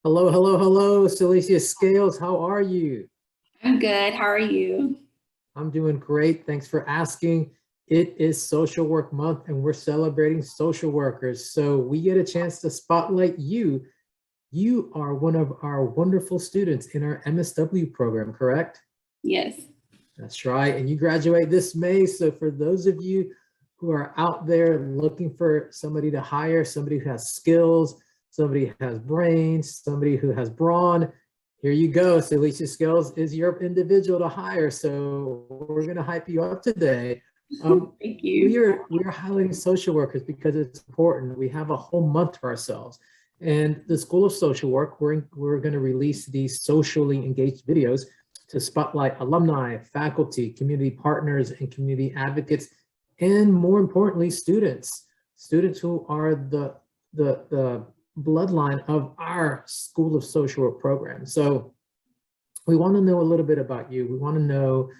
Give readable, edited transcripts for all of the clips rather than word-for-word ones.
Hello, hello, hello, Saliseah Scales. How are you? I'm good. How are you? I'm doing great. Thanks for asking. It is Social Work Month and we're celebrating social workers. So we get a chance to spotlight you. You are one of our wonderful students in our MSW program, correct? Yes. That's right. And you graduate this May. So for those of you who are out there looking for somebody to hire, somebody who has skills, somebody who has brains, somebody who has brawn, here you go. Saliseah Scales is your individual to hire. So we're going to hype you up today. Thank we you. are we are highlighting social workers because it's important. We have a whole month to ourselves. And the School of Social Work, we're going to release these socially engaged videos to spotlight alumni, faculty, community partners, and community advocates, and more importantly, students who are the bloodline of our School of Social Work program. So we want to know a little bit about you. We want to know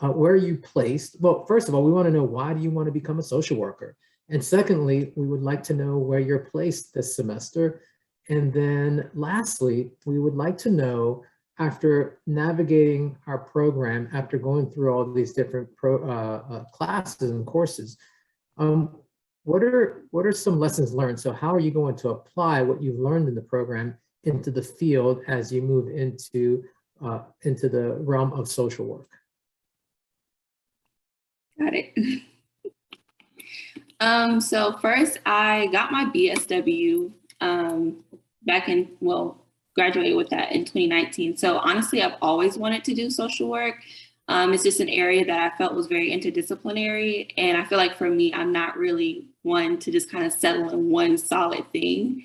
where are you placed. Well, first of all, we want to know, why do you want to become a social worker? And secondly, we would like to know where you're placed this semester. And then lastly, we would like to know, after navigating our program, after going through all these different classes and courses, um, what are some lessons learned? So how are you going to apply what you've learned in the program into the field as you move into the realm of social work? Got it. So first I got my BSW back in, graduated with that in 2019. So honestly, I've always wanted to do social work. It's just an area that I felt was very interdisciplinary. And I feel like for me, I'm not really one to just kind of settle in one solid thing.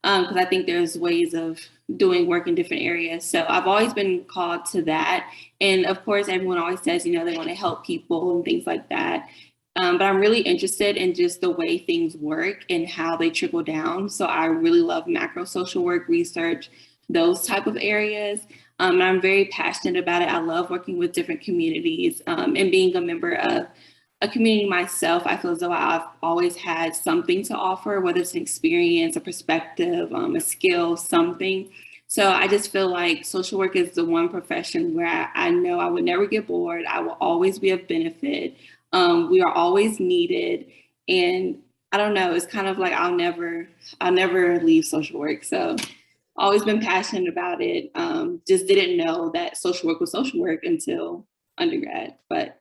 Because I think there's ways of doing work in different areas. So I've always been called to that. And of course, everyone always says, they want to help people and things like that. But I'm really interested in just the way things work and how they trickle down. So I really love macro social work research, those type of areas. And I'm very passionate about it. I love working with different communities and being a member of a community myself. I feel as though I've always had something to offer, whether it's an experience, a perspective, a skill, something. So I just feel like social work is the one profession where I know I would never get bored. I will always be of benefit. We are always needed. And I don't know, it's kind of like I'll never leave social work. So always been passionate about it. Just didn't know that social work was social work until undergrad. But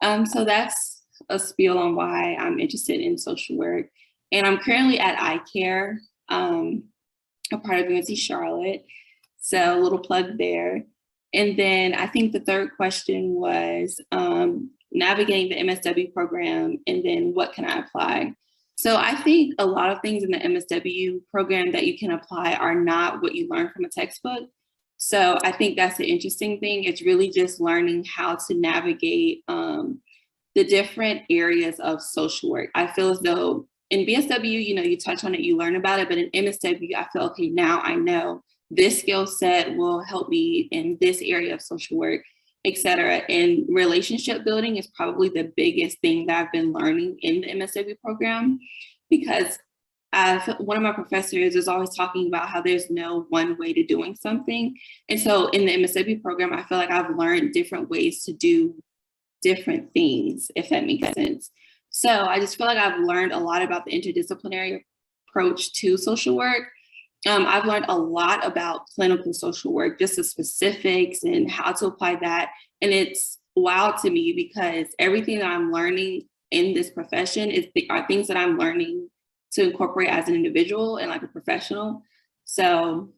so that's a spiel on why I'm interested in social work. And I'm currently at iCare, a part of UNC Charlotte. So a little plug there. And then I think the third question was navigating the MSW program, and then what can I apply? So I think a lot of things in the MSW program that you can apply are not what you learn from a textbook. So I think that's the interesting thing. It's really just learning how to navigate the different areas of social work. I feel as though in BSW, you touch on it, you learn about it, but in MSW, I feel, okay, now I know this skill set will help me in this area of social work, et cetera. And relationship building is probably the biggest thing that I've been learning in the MSW program, because one of my professors is always talking about how there's no one way to doing something. And so in the MSW program, I feel like I've learned different ways to do different things, if that makes sense. So I just feel like I've learned a lot about the interdisciplinary approach to social work. I've learned a lot about clinical social work, just the specifics and how to apply that. And it's wild to me because everything that I'm learning in this profession are things that I'm learning to incorporate as an individual and like a professional. So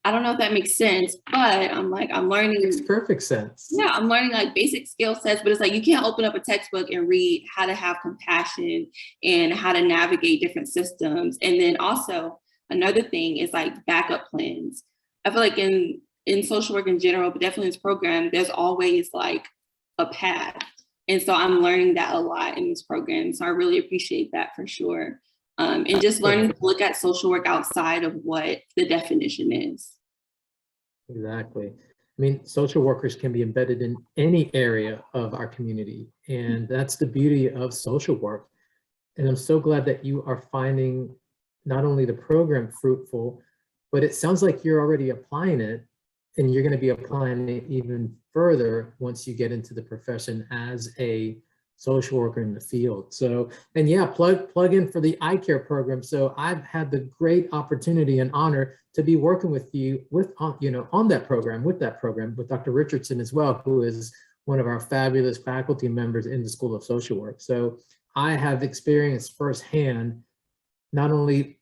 I don't know if that makes sense, but I'm learning. It makes perfect sense. Yeah, I'm learning like basic skill sets, but it's like you can't open up a textbook and read how to have compassion and how to navigate different systems. And then also another thing is like backup plans. I feel like in social work in general, but definitely in this program, there's always like a path. And so I'm learning that a lot in this program. So I really appreciate that for sure. And just learning to look at social work outside of what the definition is. Exactly. I mean, social workers can be embedded in any area of our community, and that's the beauty of social work. And I'm so glad that you are finding not only the program fruitful, but it sounds like you're already applying it, and you're going to be applying it even further once you get into the profession as a social worker in the field. So, and yeah, plug in for the eye care program. So I've had the great opportunity and honor to be working with you on that program with Dr. Richardson as well, who is one of our fabulous faculty members in the School of Social Work. So I have experienced firsthand not only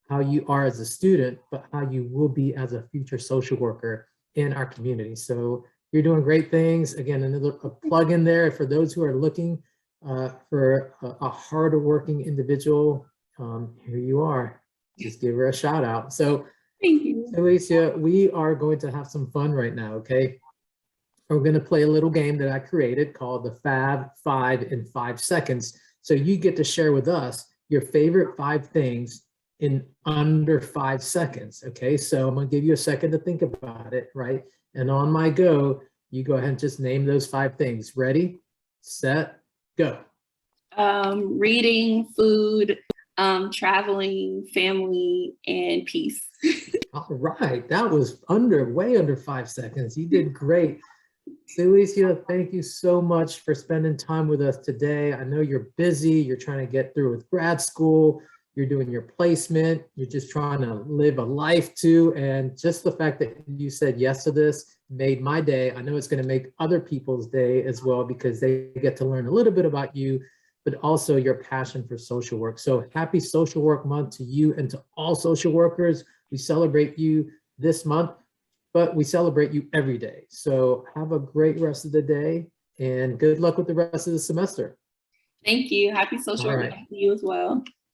how you are as a student, but how you will be as a future social worker in our community. So you're doing great things. Again, another plug in there for those who are looking for a hard-working individual. Here you are. Just give her a shout out. So thank you. Saliseah, we are going to have some fun right now, okay? We're going to play a little game that I created called the Fab 5 in 5 seconds. So you get to share with us your favorite 5 things in under 5 seconds. Okay, so I'm gonna give you a second to think about it, right? And on my go, you go ahead and just name those 5 things. Ready, set, go. Reading, food, traveling, family, and peace. All right, that was way under 5 seconds. You did great. Saliseah, thank you so much for spending time with us today. I know you're busy, you're trying to get through with grad school, you're doing your placement, you're just trying to live a life too. And just the fact that you said yes to this made my day. I know it's going to make other people's day as well, because they get to learn a little bit about you, but also your passion for social work. So happy Social Work Month to you and to all social workers. We celebrate you this month, but we celebrate you every day. So have a great rest of the day and good luck with the rest of the semester. Thank you. Happy Social Work Month to you as well.